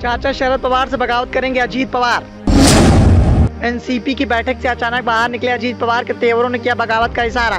चाचा शरद पवार से बगावत करेंगे अजीत पवार। एनसीपी की बैठक से अचानक बाहर निकले अजीत पवार के तेवरों ने किया बगावत का इशारा।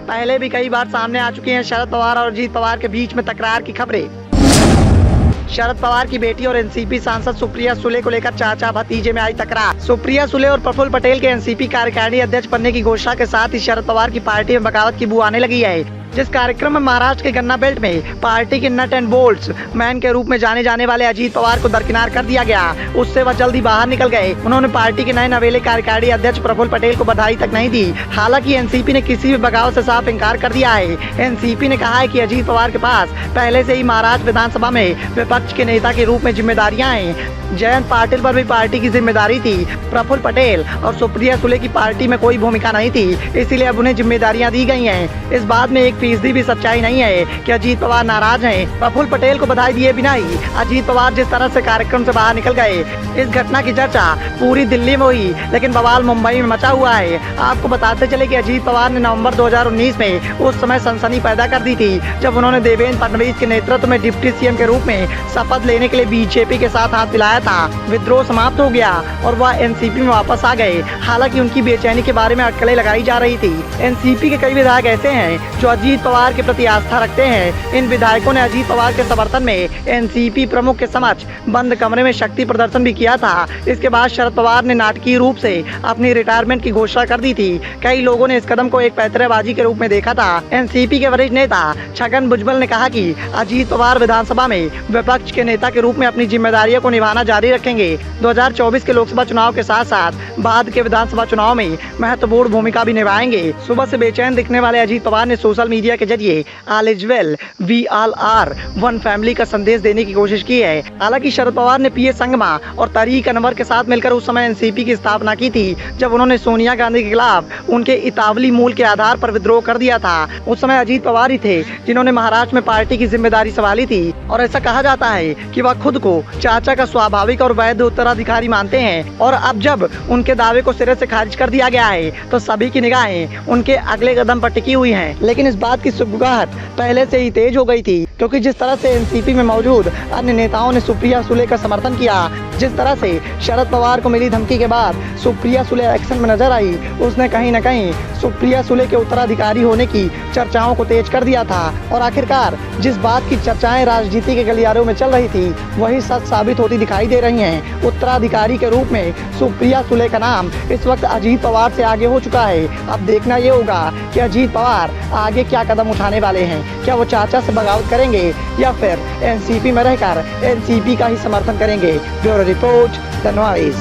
पहले भी कई बार सामने आ चुकी हैं शरद पवार और अजीत पवार के बीच में तकरार की खबरें। शरद पवार की बेटी और एनसीपी सांसद सुप्रिया सुले को लेकर चाचा भतीजे में आई तकरार। सुप्रिया सुले और प्रफुल्ल पटेल के एनसीपी कार्यकारिणी अध्यक्ष बनने की घोषणा के साथ ही शरद पवार की पार्टी में बगावत की बू आने लगी है। जिस कार्यक्रम में महाराष्ट्र के गन्ना बेल्ट में पार्टी के नट एंड बोल्ट्स मैन के रूप में जाने जाने वाले अजीत पवार को दरकिनार कर दिया गया, उससे वह जल्दी बाहर निकल गए। उन्होंने पार्टी के नए नवेले कार्यकारिणी अध्यक्ष प्रफुल्ल पटेल को बधाई तक नहीं दी। हालांकि एनसीपी ने किसी भी बगावत से साफ इंकार कर दिया है। एनसीपी ने कहा है कि अजीत पवार के पास पहले से ही महाराष्ट्र विधानसभा में विपक्ष के नेता के रूप में जिम्मेदारियां हैं। जयंत पाटिल पर भी पार्टी की जिम्मेदारी थी। प्रफुल्ल पटेल और सुप्रिया सुले की पार्टी में कोई भूमिका नहीं थी, इसीलिए अब उन्हें जिम्मेदारियां दी गई हैं। इस बात में 1% भी सच्चाई नहीं है कि अजीत पवार नाराज हैं। प्रफुल्ल पटेल को बधाई दिए बिना ही अजीत पवार जिस तरह से कार्यक्रम से बाहर निकल गए, इस घटना की चर्चा पूरी दिल्ली में हुई, लेकिन बवाल मुंबई में मचा हुआ है। आपको बताते चले कि अजीत पवार ने नवंबर 2019 में उस समय सनसनी पैदा कर दी थी, जब उन्होंने देवेंद्र फडणवीस के नेतृत्व में डिप्टी सीएम के रूप में शपथ लेने के लिए बीजेपी के साथ हाथ मिलाया था। विद्रोह समाप्त हो गया और वह एनसीपी में वापस आ गए। हालांकि उनकी बेचैनी के बारे में अटकलें लगाई जा रही थी। एनसीपी के कई विधायक ऐसे हैं जो अजीत पवार के प्रति आस्था रखते हैं। इन विधायकों ने अजीत पवार के समर्थन में एनसीपी प्रमुख के समक्ष बंद कमरे में शक्ति प्रदर्शन भी किया था। इसके बाद शरद पवार ने नाटकीय रूप से अपनी रिटायरमेंट की घोषणा कर दी थी। कई लोगों ने इस कदम को एक पैंतरेबाजी के रूप में देखा था। एनसीपी के वरिष्ठ नेता छगन भुजबल ने कहा कि अजीत पवार विधानसभा में विपक्ष के नेता के रूप में अपनी जिम्मेदारियों को निभाना जारी रखेंगे। 2024 के लोकसभा चुनाव के साथ साथ बाद के विधानसभा चुनाव में महत्वपूर्ण भूमिका भी निभाएंगे। सुबह से बेचैन दिखने वाले अजीत पवार ने सोशल मीडिया के जरिए all is well, we all are one family का संदेश देने की कोशिश की है। हालांकि शरद पवार ने पीए संगमा और तारिक अनवर के साथ मिलकर उस समय एनसीपी की स्थापना की थी, जब उन्होंने सोनिया गांधी के खिलाफ उनके इतावली मूल के आधार पर विद्रोह कर दिया था। उस समय अजीत पवार ही थे जिन्होंने महाराष्ट्र में पार्टी की जिम्मेदारी संभाली थी और ऐसा कहा जाता है कि वह खुद को चाचा का स्वाभाविक और वैध उत्तराधिकारी मानते हैं। और अब जब उनके दावे को सिरे से खारिज कर दिया गया है तो सभी की निगाहें उनके अगले कदम पर टिकी हुई हैं। लेकिन इस बात की सुगबुगाहट पहले से ही तेज हो गई थी, क्योंकि जिस तरह से एनसीपी में मौजूद अन्य नेताओं ने सुप्रिया सुले का समर्थन किया, जिस तरह से शरद पवार को मिली धमकी के बाद सुप्रिया सुले एक्शन में नजर आई, उसने कहीं न कहीं सुप्रिया सुले के उत्तराधिकारी होने की चर्चाओं को तेज कर दिया था। और आखिरकार जिस बात की चर्चाएं राजनीति के गलियारों में चल रही थी, वही सच साबित होती दिखाई दे रही हैं। उत्तराधिकारी के रूप में सुप्रिया सुले का नाम इस वक्त अजीत पवार से आगे हो चुका है। अब देखना ये होगा कि अजीत पवार आगे क्या कदम उठाने वाले हैं। क्या वो चाचा से बगावत करेंगे या फिर एनसीपी में रहकर एनसीपी का ही समर्थन करेंगे। Bureau report, the noise.